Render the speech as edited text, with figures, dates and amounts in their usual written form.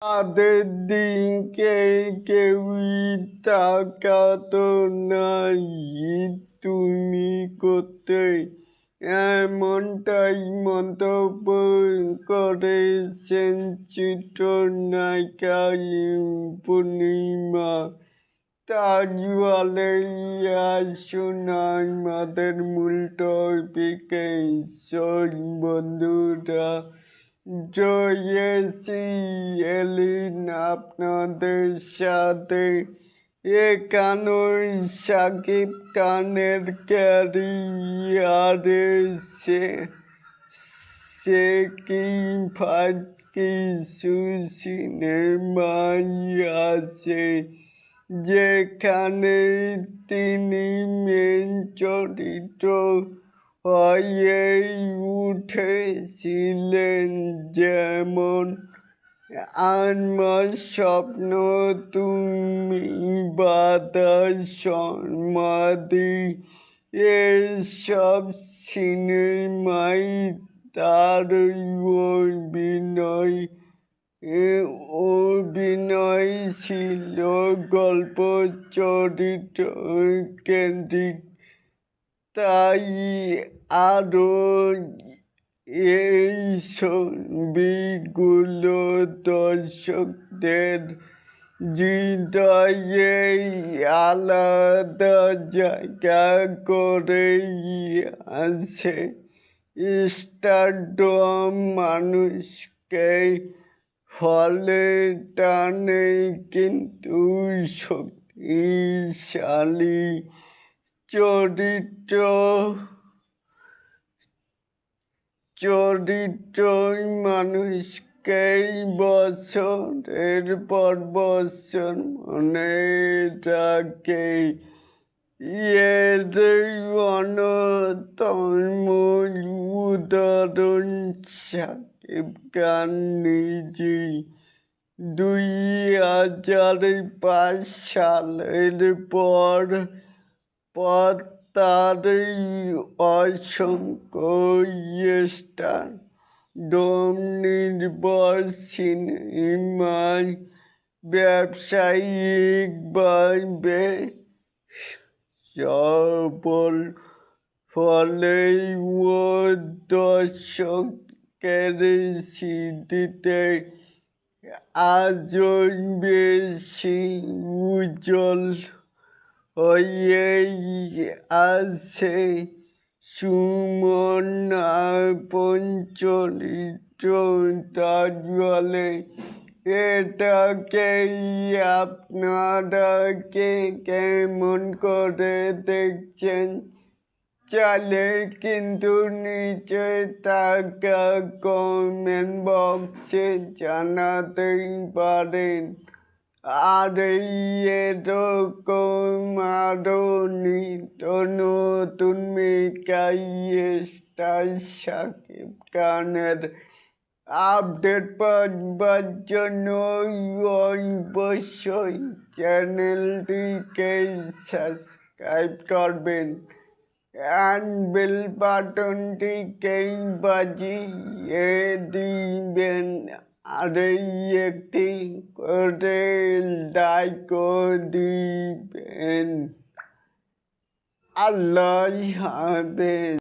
রাতের দিকে কেউই তাকাতো নাই, তুমি কোথায়, এমনটাই মন্তব্য করেছেন চিত্রনায়িকা পূর্ণিমা। তাজওয়ালে আসুন আমাদের মূল টপিকে। বন্ধুরা, জয়েসি এলিন আপনাদের সাথে। এখানেই শাকিব খানের ক্যারিয়ারে সে কি ফাট কিছু সিনেমাই আছে যেখানে তিনি মেন চরিত্র হয়ে উঠেছিলেন, যেমন আমার স্বপ্ন, তুমি, বাতাস, সমাধি। এসব সিনেমায় তার অভিনয় ছিল গল্প চরিত্র কেন্দ্রিক, তাই আরও এই ছবিগুলো দর্শকদের হৃদয়ে আলাদা জায়গা করে আছে। স্টারডম মানুষকে হলে টানে, কিন্তু শক্তিশালী চরিত্রই মানুষকে বছরের পর বছর মনে রাখে। এর অন্যতম উদাহরণ শাকিব খান নিজেই। 2005 সালের পর তার অসংখ্য স্টারডম নির্ভর সিনেমায় ব্যবসায়িকভাবে সফল হলেও দর্শকের স্মৃতিতে আজও বেশি উজ্জ্বল হয়েই আছে সুমন আপন চরিত্র তাজওয়ালে। এটাকে আপনারা কেমন করে দেখছেন? চাইলে কিন্তু নিচে থাকা কমেন্ট বক্সে জানাতেই পারেন। আর এরকম আরও নিত্য নতুন মেকাই স্টার শাকিব খানের আপডেট পাওয়ার জন্য অবশ্যই চ্যানেলটিকে সাবস্ক্রাইব করবেন, বেল বাটনটিকে বাজিয়ে দিবেন, আর একটি করে লাইক দিবেন। আল্লাহ হাফেজ।